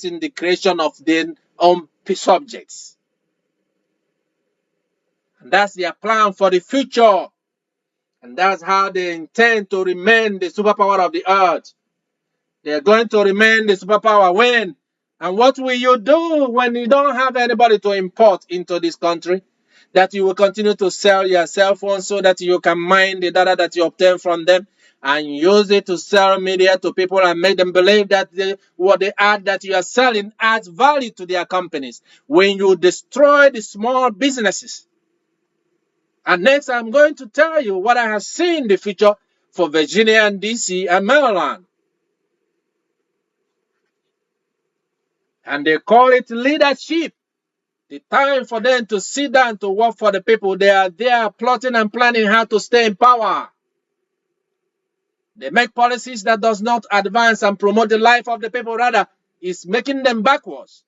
in the creation of their own subjects. And that's their plan for the future. And that's how they intend to remain the superpower of the earth. They're going to remain the superpower when? And what will you do when you don't have anybody to import into this country? That you will continue to sell your cell phone so that you can mine the data that you obtain from them and use it to sell media to people and make them believe that what they add that you are selling adds value to their companies. When you destroy the small businesses. And next, I'm going to tell you what I have seen in the future for Virginia and DC and Maryland. And they call it leadership. The time for them to sit down to work for the people. They are there plotting and planning how to stay in power. They make policies that does not advance and promote the life of the people. Rather, it's making them backwards.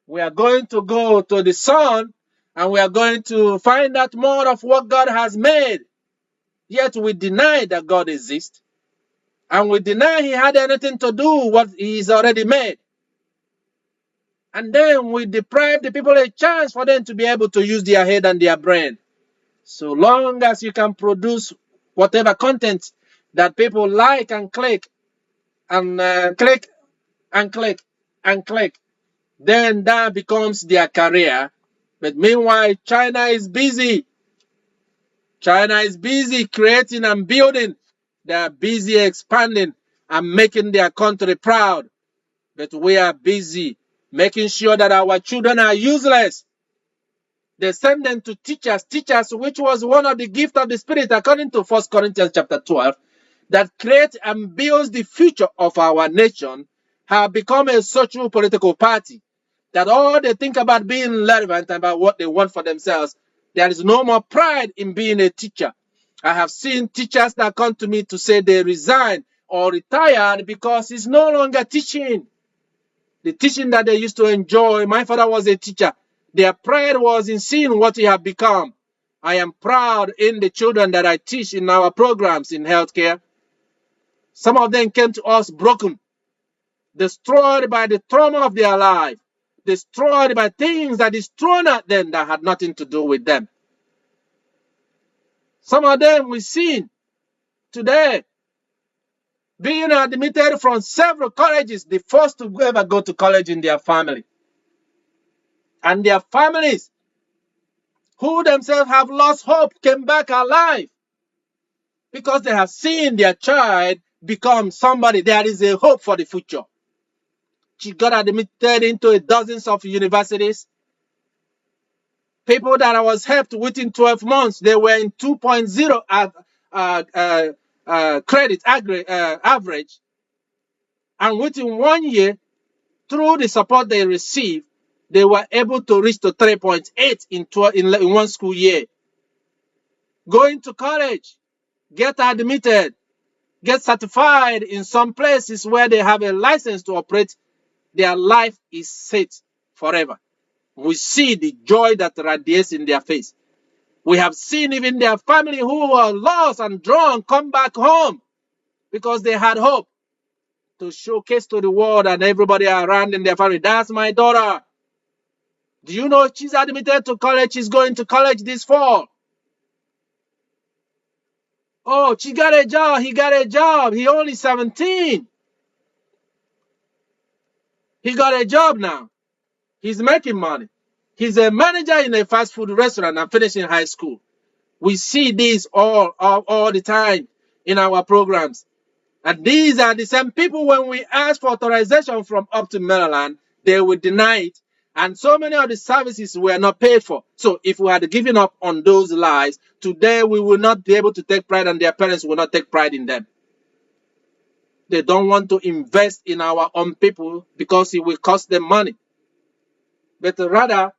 We are going to go to the sun and we are going to find out more of what God has made. Yet we deny that God exists. And we deny he had anything to do with what he's already made. And then we deprive the people a chance for them to be able to use their head and their brain. So long as you can produce whatever content that people like and click and click and click and click, then that becomes their career. But meanwhile, China is busy. China is busy creating and building. They are busy expanding and making their country proud. But we are busy making sure that our children are useless. They send them to teachers, which was one of the gifts of the Spirit, according to 1 Corinthians chapter 12, that create and builds the future of our nation, have become a social political party. That all they think about being relevant about what they want for themselves. There is no more pride in being a teacher. I have seen teachers that come to me to say they resign or retired because it's no longer teaching. The teaching that they used to enjoy. My father was a teacher. Their pride was in seeing what he had become. I am proud in the children that I teach in our programs in healthcare. Some of them came to us broken, destroyed by the trauma of their life, destroyed by things that is thrown at them that had nothing to do with them. Some of them we've seen today being admitted from several colleges, the first to ever go to college in their family. And their families, who themselves have lost hope, came back alive because they have seen their child become somebody. There is a hope for the future. She got admitted into dozens of universities. People that I was helped within 12 months, they were in 2.0 credit average. And within 1 year, through the support they received, they were able to reach to 3.8 in one school year. Going to college, get admitted, get certified in some places where they have a license to operate, their life is set forever. We see the joy that radiates in their face. We have seen even their family who were lost and drunk come back home because they had hope to showcase to the world and everybody around in their family. That's my daughter. Do you know she's admitted to college? She's going to college this fall. Oh, she got a job. He got a job. He only 17. He got a job now. He's making money. He's a manager in a fast food restaurant and finishing high school. We see this all the time in our programs. And these are the same people when we ask for authorization from up to Maryland, they will deny it. And so many of the services were not paid for. So if we had given up on those lies, today we will not be able to take pride and their parents will not take pride in them. They don't want to invest in our own people because it will cost them money. But rather,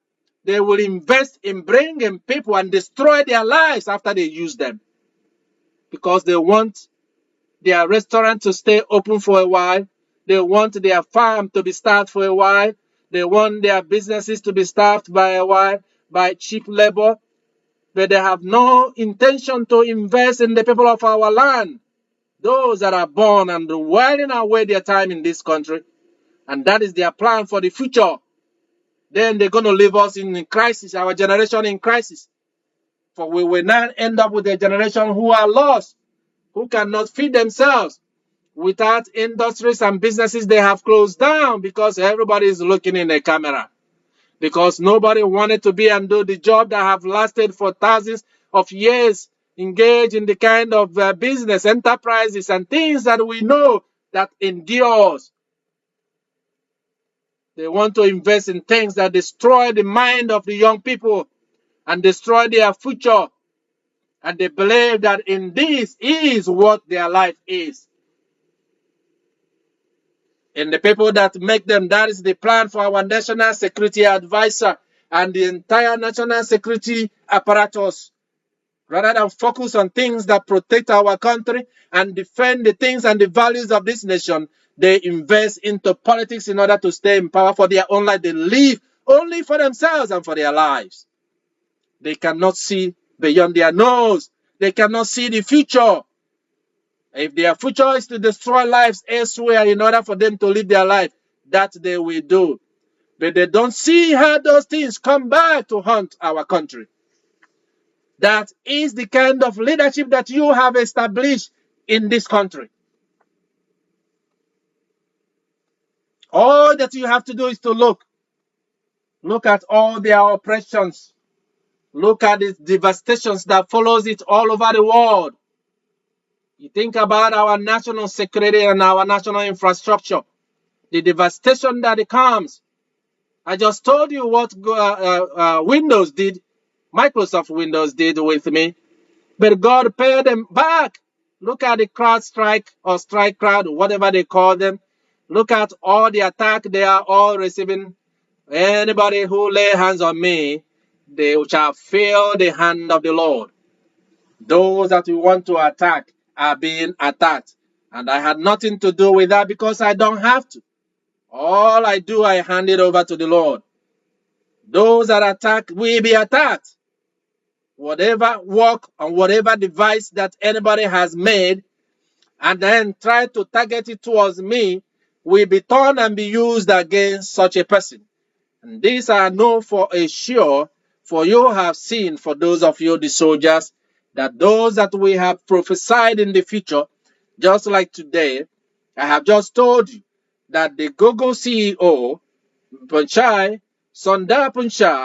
they will invest in bringing people and destroy their lives after they use them. Because they want their restaurant to stay open for a while. They want their farm to be staffed for a while. They want their businesses to be staffed by a while, by cheap labor. But they have no intention to invest in the people of our land. Those that are born and whiling away their time in this country, and that is their plan for the future. Then they're going to leave us in crisis, our generation in crisis. For we will not end up with a generation who are lost, who cannot feed themselves. Without industries and businesses, they have closed down because everybody is looking in a camera. Because nobody wanted to be and do the job that have lasted for thousands of years, engage in the kind of business enterprises and things that we know that endures. They want to invest in things that destroy the mind of the young people and destroy their future. And they believe that in this is what their life is. And the people that make them, that is the plan for our national security advisor and the entire national security apparatus. Rather than focus on things that protect our country and defend the things and the values of this nation, they invest into politics in order to stay in power for their own life. They live only for themselves and for their lives. They cannot see beyond their nose. They cannot see the future. If their future is to destroy lives elsewhere in order for them to live their life, that they will do. But they don't see how those things come back to haunt our country. That is the kind of leadership that you have established in this country. All that you have to do is to look. Look at all their oppressions. Look at the devastations that follows it all over the world. You think about our national security and our national infrastructure. The devastation that it comes. I just told you what Windows did, Microsoft Windows did with me. But God paid them back. Look at the crowd strike or strike crowd, whatever they call them. Look at all the attack they are all receiving. Anybody who lay hands on me, they shall feel the hand of the Lord. Those that we want to attack are being attacked. And I had nothing to do with that because I don't have to. All I do, I hand it over to the Lord. Those that attack will be attacked. Whatever work and whatever device that anybody has made and then try to target it towards me will be turned and be used against such a person. And these I know for a sure, for you have seen, for those of you, the soldiers, that those that we have prophesied in the future, just like today, I have just told you that the Google CEO, Sundar Pichai,